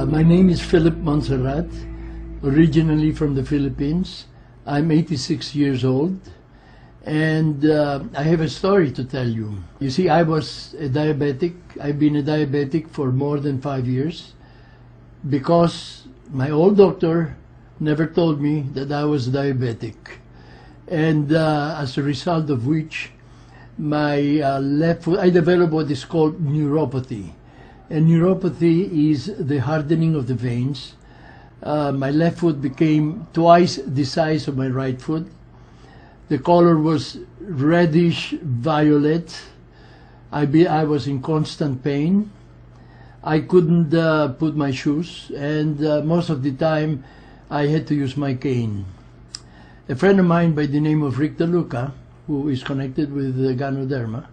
My name is Philip Montserrat, originally from the Philippines. I'm 86 years old, and I have a story to tell you. You see, I was a diabetic. I've been a diabetic for more than 5 years because my old doctor never told me that I was diabetic. And as a result of which, my left foot, I developed what is called neuropathy. And neuropathy is the hardening of the veins. My left foot became twice the size of my right foot. The color was reddish violet. I was in constant pain. I couldn't put my shoes, and most of the time I had to use my cane. A friend of mine by the name of Rick DeLuca, who is connected with Ganoderma,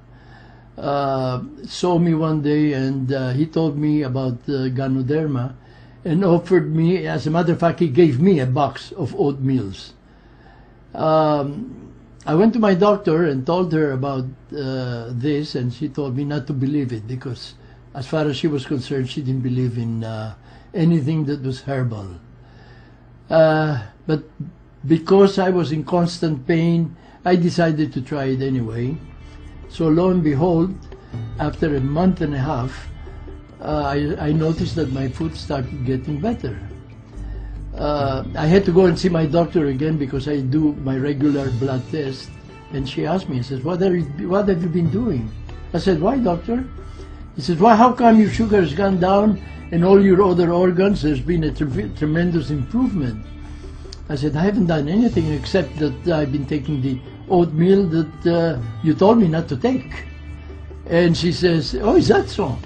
saw me one day, and he told me about Ganoderma and offered me, as a matter of fact, he gave me a box of oatmeals. I went to my doctor and told her about this, and she told me not to believe it because as far as she was concerned, she didn't believe in anything that was herbal. But because I was in constant pain, I decided to try it anyway. So lo and behold, after a month and a half, I noticed that my foot started getting better. I had to go and see my doctor again because I do my regular blood test. And she asked me, she says, what have you been doing? I said, why, doctor? He says, well, how come your sugar has gone down and all your other organs, there's been a tremendous improvement? I said, I haven't done anything except that I've been taking the oatmeal that you told me not to take. And she says, oh, is that so?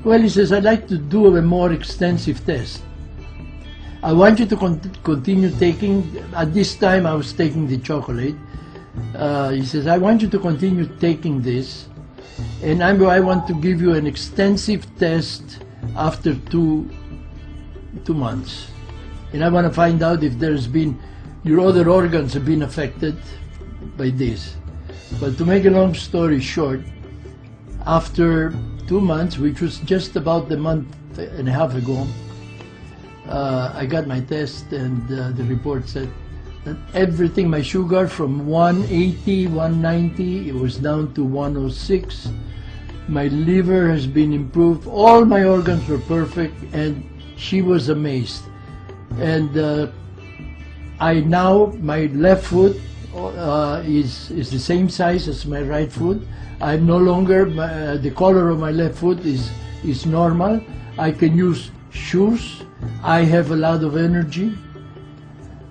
Well, he says, I'd like to do a more extensive test. I want you to continue taking, at this time I was taking the chocolate. He says, I want you to continue taking this, and I want to give you an extensive test after two months. And I want to find out if your other organs have been affected by this. But to make a long story short, after 2 months, which was just about a month and a half ago, I got my test, and the report said that everything, my sugar from 180, 190, it was down to 106. My liver has been improved. All my organs were perfect, and she was amazed. And my left foot is the same size as my right foot. I'm no longer, the color of my left foot is normal. I can use shoes. I have a lot of energy.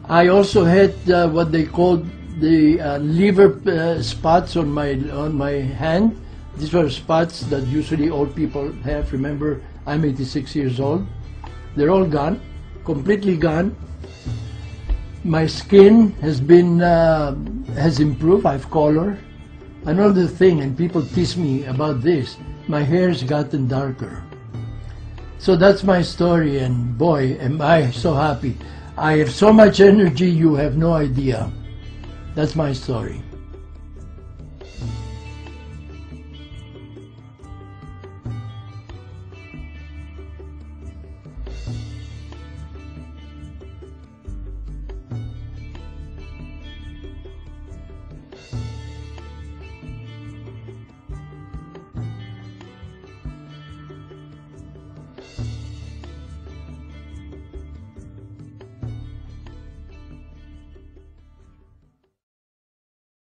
I also had what they called the liver spots on my hand. These were spots that usually old people have. Remember, I'm 86 years old. They're all gone, completely gone. My skin has improved. I have color. Another thing, and people tease me about this, my hair's gotten darker. So that's my story, and boy, am I so happy. I have so much energy, you have no idea. That's my story.